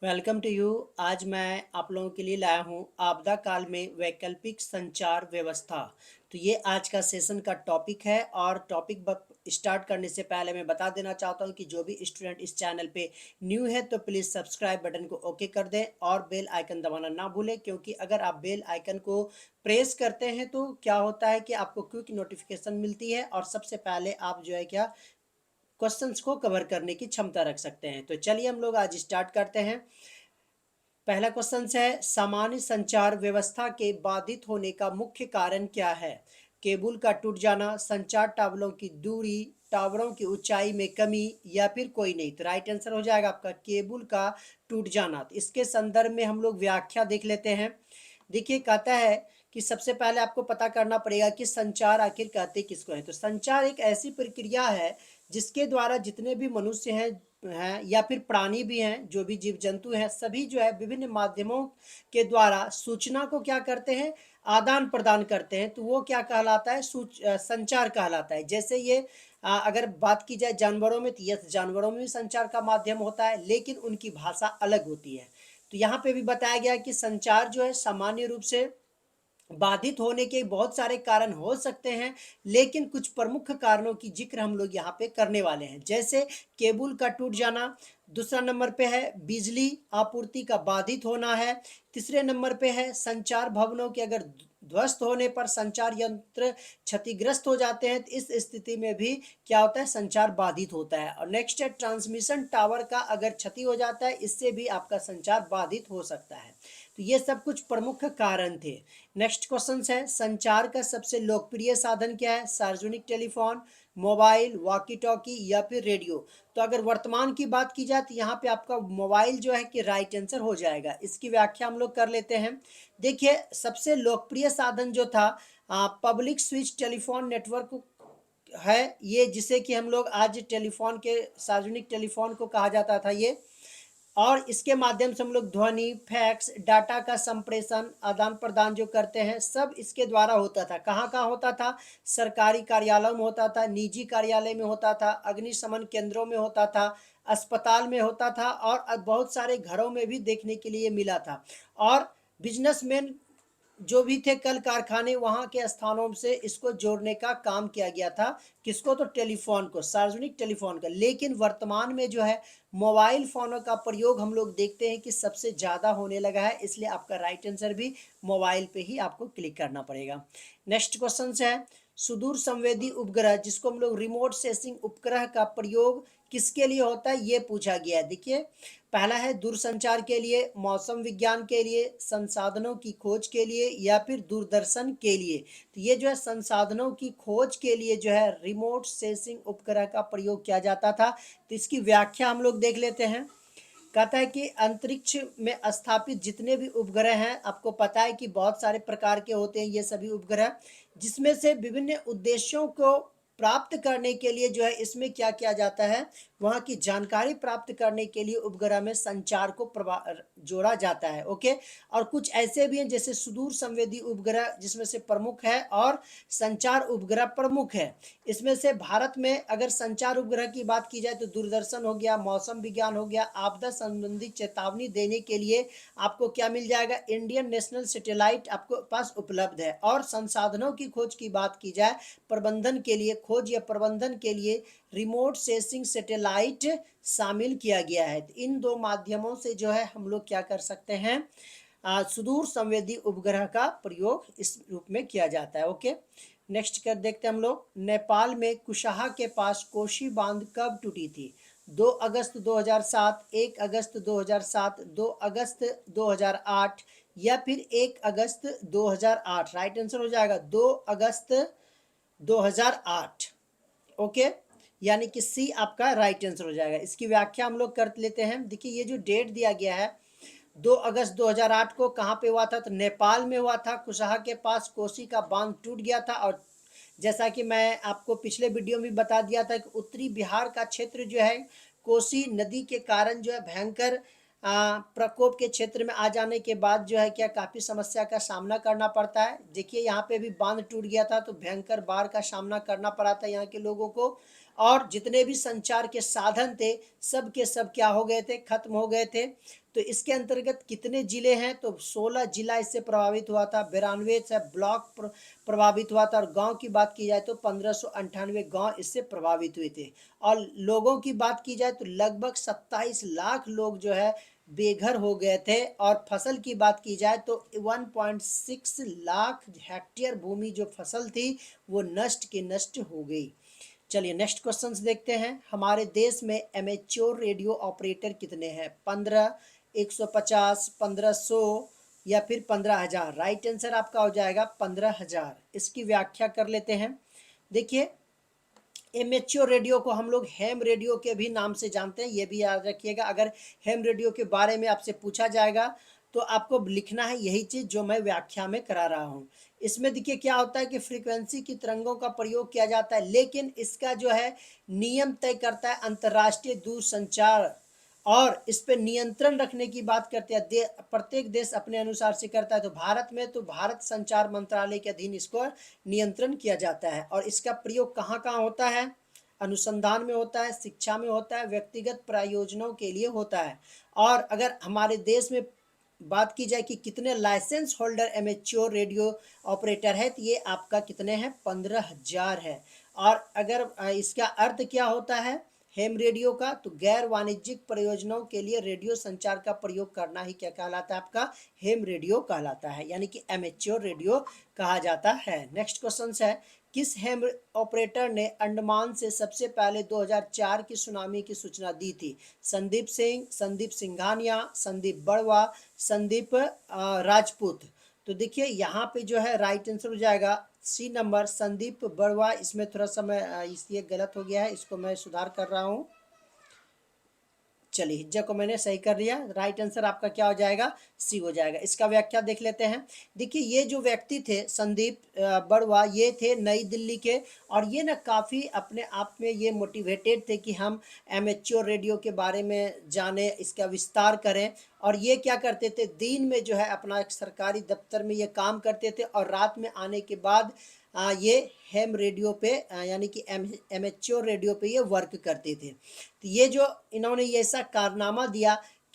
Welcome to you. आज मैं आप लोगों के लिए लाया हूँ आपदा काल में वैकल्पिक संचार व्यवस्था। तो ये आज का सेशन का टॉपिक है और टॉपिक स्टार्ट करने से पहले मैं बता देना चाहता हूँ कि जो भी स्टूडेंट इस चैनल पे न्यू है तो प्लीज़ सब्सक्राइब बटन को ओके कर दें और बेल आइकन दबाना ना भूलें, क्योंकि अगर आप बेल आइकन को प्रेस करते हैं तो क्या होता है कि आपको क्विक नोटिफिकेशन मिलती है और सबसे पहले आप जो है क्या क्वेश्चंस को कवर करने की क्षमता रख सकते हैं। तो चलिए हम लोग आज स्टार्ट करते हैं। पहला क्वेश्चन है, सामान्य संचार व्यवस्था के बाधित होने का मुख्य कारण क्या है? केबल का टूट जाना, संचार टावरों की दूरी, टावरों की ऊंचाई में कमी, या फिर कोई नहीं। तो राइट आंसर हो जाएगा आपका केबल का टूट जाना। तो इसके संदर्भ में हम लोग व्याख्या देख लेते हैं। देखिए, कहता है कि सबसे पहले आपको पता करना पड़ेगा कि संचार आखिर कहते किसको है। तो संचार एक ऐसी प्रक्रिया है जिसके द्वारा जितने भी मनुष्य हैं या फिर प्राणी भी हैं, जो भी जीव जंतु हैं, सभी जो है विभिन्न माध्यमों के द्वारा सूचना को क्या करते हैं, आदान प्रदान करते हैं। तो वो क्या कहलाता है, संचार कहलाता है। जैसे ये अगर बात की जाए जानवरों में, तो यस, जानवरों में भी संचार का माध्यम होता है, लेकिन उनकी भाषा अलग होती है। तो यहाँ पे भी बताया गया कि संचार जो है सामान्य रूप से बाधित होने के बहुत सारे कारण हो सकते हैं, लेकिन कुछ प्रमुख कारणों की जिक्र हम लोग यहाँ पे करने वाले हैं। जैसे केबल का टूट जाना, दूसरा नंबर पे है बिजली आपूर्ति का बाधित होना है, तीसरे नंबर पे है संचार भवनों के अगर ध्वस्त होने पर संचार यंत्र क्षतिग्रस्त हो जाते हैं, तो इस स्थिति में भी क्या होता है, संचार बाधित होता है। और नेक्स्ट है ट्रांसमिशन टावर का अगर क्षति हो जाता है, इससे भी आपका संचार बाधित हो सकता है। तो ये सब कुछ प्रमुख कारण थे। नेक्स्ट क्वेश्चन है, संचार का सबसे लोकप्रिय साधन क्या है? सार्वजनिक टेलीफोन, मोबाइल, वॉकी टॉकी, या फिर रेडियो। तो अगर वर्तमान की बात की जाए तो यहाँ पे आपका मोबाइल जो है कि राइट आंसर हो जाएगा। इसकी व्याख्या हम लोग कर लेते हैं। देखिए, सबसे लोकप्रिय साधन जो था पब्लिक स्विच टेलीफोन नेटवर्क है, ये जिसे कि हम लोग आज टेलीफोन के सार्वजनिक टेलीफोन को कहा जाता था ये। और इसके माध्यम से हम लोग ध्वनि, फैक्स, डाटा का संप्रेषण, आदान प्रदान जो करते हैं, सब इसके द्वारा होता था। कहाँ कहाँ होता था? सरकारी कार्यालयों में होता था, निजी कार्यालय में होता था, अग्निशमन केंद्रों में होता था, अस्पताल में होता था, और बहुत सारे घरों में भी देखने के लिए मिला था। और बिजनेसमैन जो भी थे, कल कारखाने, वहां के स्थानों से इसको जोड़ने का काम किया गया था। किसको? तो टेलीफोन को, सार्वजनिक टेलीफोन का। लेकिन वर्तमान में जो है मोबाइल फोनों का प्रयोग हम लोग देखते हैं कि सबसे ज़्यादा होने लगा है, इसलिए आपका राइट आंसर भी मोबाइल पे ही आपको क्लिक करना पड़ेगा। नेक्स्ट क्वेश्चन है, सुदूर संवेदी उपग्रह जिसको हम लोग रिमोट सेंसिंग उपग्रह का प्रयोग किसके लिए होता है, ये पूछा गया है। देखिए, पहला है दूरसंचार के लिए, मौसम विज्ञान के लिए, संसाधनों की खोज के लिए, या फिर दूरदर्शन के लिए। तो ये जो है संसाधनों की खोज के लिए जो है रिमोट सेंसिंग उपग्रह का प्रयोग किया जाता था। तो इसकी व्याख्या हम लोग देख लेते हैं। कहता है कि अंतरिक्ष में स्थापित जितने भी उपग्रह हैं, आपको पता है कि बहुत सारे प्रकार के होते हैं ये सभी उपग्रह, जिसमें से विभिन्न उद्देश्यों को प्राप्त करने के लिए जो है इसमें क्या किया जाता है, वहाँ की जानकारी प्राप्त करने के लिए उपग्रह में संचार को जोड़ा जाता है। ओके। और कुछ ऐसे भी हैं जैसे सुदूर संवेदी उपग्रह, जिसमें से प्रमुख है, और संचार उपग्रह प्रमुख है। इसमें से भारत में अगर संचार उपग्रह की बात की जाए तो दूरदर्शन हो गया, मौसम विज्ञान हो गया, आपदा संबंधी चेतावनी देने के लिए आपको क्या मिल जाएगा, इंडियन नेशनल सैटेलाइट आपको पास उपलब्ध है। और संसाधनों की खोज की बात की जाए, प्रबंधन के लिए, खोज या प्रबंधन के लिए रिमोट सेंसिंग सैटेलाइट शामिल किया गया है। इन दो माध्यमों से जो है हम लोग क्या कर सकते हैं, सुदूर संवेदी उपग्रह का प्रयोग इस रूप में किया जाता है। ओके। नेक्स्ट कर देखते हैं हम लोग, नेपाल में कुशहा के पास कोशी बांध कब टूटी थी? 2 अगस्त 2007, 1 अगस्त 2007, 2 अगस्त 2008, या फिर 1 अगस्त 2008। राइट आंसर हो जाएगा 2 अगस्त 2008। ओके, यानी कि सी आपका राइट आंसर हो जाएगा। इसकी व्याख्या हम लोग कर लेते हैं। देखिए, ये जो डेट दिया गया है 2 अगस्त 2008 को, कहाँ पे हुआ था? तो नेपाल में हुआ था। कुशहा के पास कोसी का बांध टूट गया था। और जैसा कि मैं आपको पिछले वीडियो में बता दिया था कि उत्तरी बिहार का क्षेत्र जो है कोसी नदी के कारण जो है भयंकर प्रकोप के क्षेत्र में आ जाने के बाद जो है क्या काफ़ी समस्या का सामना करना पड़ता है। देखिए, यहाँ पे भी बांध टूट गया था तो भयंकर बाढ़ का सामना करना पड़ा था यहाँ के लोगों को। और जितने भी संचार के साधन थे सब के सब क्या हो गए थे, खत्म हो गए थे। तो इसके अंतर्गत कितने जिले हैं, तो 16 जिला इससे प्रभावित हुआ था, 92 से ब्लॉक प्रभावित हुआ था, और गांव की बात की जाए तो 1598 गांव इससे प्रभावित हुए थे। और लोगों की बात की जाए तो लगभग 27 लाख लोग जो है बेघर हो गए थे। और फसल की बात की जाए तो 1.6 लाख हेक्टेयर भूमि जो फसल थी वो नष्ट की नष्ट हो गई। चलिए नेक्स्ट क्वेश्चन देखते हैं। हमारे देश में एमेच्योर रेडियो ऑपरेटर कितने हैं? 15, 150, 1500 या फिर 15,000? राइट आंसर आपका हो जाएगा 15,000। इसकी व्याख्या कर लेते हैं। देखिए, एमेच्योर रेडियो को हम लोग हैम रेडियो के भी नाम से जानते हैं, ये भी याद रखिएगा। अगर हैम रेडियो के बारे में आपसे पूछा जाएगा तो आपको लिखना है यही चीज़ जो मैं व्याख्या में करा रहा हूँ। इसमें देखिए क्या होता है कि फ्रीक्वेंसी की तरंगों का प्रयोग किया जाता है, लेकिन इसका जो है नियम तय करता है अंतर्राष्ट्रीय दूरसंचार, और इस पे नियंत्रण रखने की बात करते हैं। प्रत्येक देश अपने अनुसार से करता है। तो भारत में तो भारत संचार मंत्रालय के अधीन इसको नियंत्रण किया जाता है। और इसका प्रयोग कहाँ कहाँ होता है? अनुसंधान में होता है, शिक्षा में होता है, व्यक्तिगत प्रयोजनों के लिए होता है। और अगर हमारे देश में बात की जाए कि कितने licence holder amateur radio operator है, तो ये आपका कितने हैं? 15,000 है। और अगर इसका अर्थ क्या होता है हेम रेडियो का, तो गैर वाणिज्यिक प्रयोजनों के लिए रेडियो संचार का प्रयोग करना ही क्या कहलाता है? आपका हेम रेडियो कहलाता है, यानी कि एमेच्योर रेडियो कहा जाता है। नेक्स्ट क्वेश्चन है, किस हेम ऑपरेटर ने अंडमान से सबसे पहले 2004 की सुनामी की सूचना दी थी? संदीप सिंह, संदीप सिंघानिया, संदीप बड़वा, संदीप राजपूत? तो देखिए यहाँ पे जो है राइट आंसर हो जाएगा सी नंबर, संदीप बड़वा। इसमें थोड़ा सा मैं इसलिए गलत हो गया है, इसको मैं सुधार कर रहा हूँ। चलिए हिज्जा को मैंने सही कर दिया। राइट आंसर आपका क्या हो जाएगा? सी हो जाएगा। इसका व्याख्या देख लेते हैं। देखिए ये जो व्यक्ति थे संदीप बड़वा, ये थे नई दिल्ली के, और ये ना काफ़ी अपने आप में ये मोटिवेटेड थे कि हम एमेच्योर रेडियो के बारे में जाने, इसका विस्तार करें। और ये क्या करते थे, दिन में जो है अपना एक सरकारी दफ्तर में ये काम करते थे, और रात में आने के बाद ये हेम रेडियो पे यानी कि एमेच्योर रेडियो पे ये वर्क करते थे। तो ये जो इन्होंने ये ऐसा कारनामा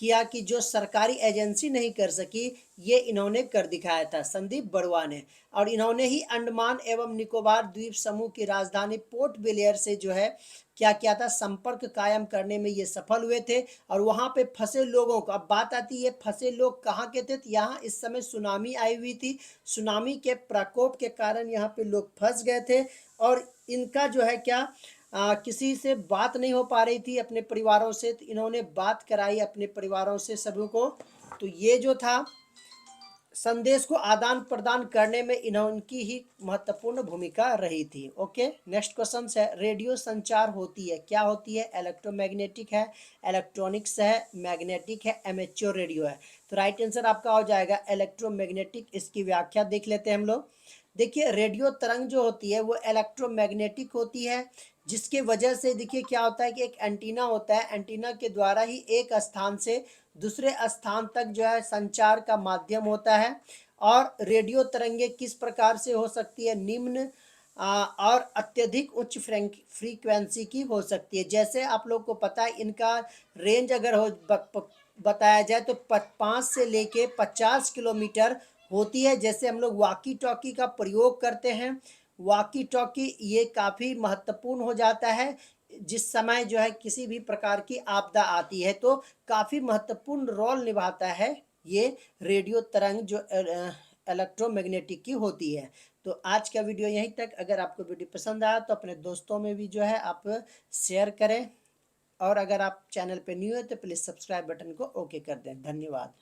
किया कि जो सरकारी एजेंसी नहीं कर सकी, ये इन्होंने कर दिखाया था संदीप बड़वा ने। और इन्होंने ही अंडमान एवं निकोबार द्वीप समूह की राजधानी पोर्ट ब्लेयर से जो है क्या किया था, संपर्क कायम करने में ये सफल हुए थे। और वहाँ पे फंसे लोगों को, अब बात आती है फंसे लोग कहाँ के थे, तो यहाँ इस समय सुनामी आई हुई थी। सुनामी के प्रकोप के कारण यहाँ पे लोग फंस गए थे, और इनका जो है क्या किसी से बात नहीं हो पा रही थी अपने परिवारों से, तो इन्होंने बात कराई अपने परिवारों से सभी को। तो ये जो था संदेश को आदान प्रदान करने में इनकी ही महत्वपूर्ण भूमिका रही थी। ओके नेक्स्ट क्वेश्चन है, रेडियो संचार होती है, क्या होती है? इलेक्ट्रोमैग्नेटिक है, इलेक्ट्रॉनिक्स है, मैग्नेटिक है, एमेच्योर रेडियो है? तो राइट आंसर आपका हो जाएगा इलेक्ट्रोमैग्नेटिक। इसकी व्याख्या देख लेते हैं हम लोग। देखिए रेडियो तरंग जो होती है वो इलेक्ट्रोमैग्नेटिक होती है, जिसके वजह से देखिए क्या होता है कि एक एंटीना होता है, एंटीना के द्वारा ही एक स्थान से दूसरे स्थान तक जो है संचार का माध्यम होता है। और रेडियो तरंगे किस प्रकार से हो सकती है? निम्न और अत्यधिक उच्च फ्रीक्वेंसी की हो सकती है। जैसे आप लोग को पता है इनका रेंज अगर बताया जाए तो 5 से लेके 50 किलोमीटर होती है। जैसे हम लोग वाकी टॉकी का प्रयोग करते हैं, वाकी टॉकी ये काफ़ी महत्वपूर्ण हो जाता है जिस समय जो है किसी भी प्रकार की आपदा आती है, तो काफ़ी महत्वपूर्ण रोल निभाता है ये रेडियो तरंग जो इलेक्ट्रोमैग्नेटिक की होती है। तो आज का वीडियो यहीं तक। अगर आपको वीडियो पसंद आया तो अपने दोस्तों में भी जो है आप शेयर करें, और अगर आप चैनल पे न्यू है तो प्लीज़ सब्सक्राइब बटन को ओके कर दें। धन्यवाद।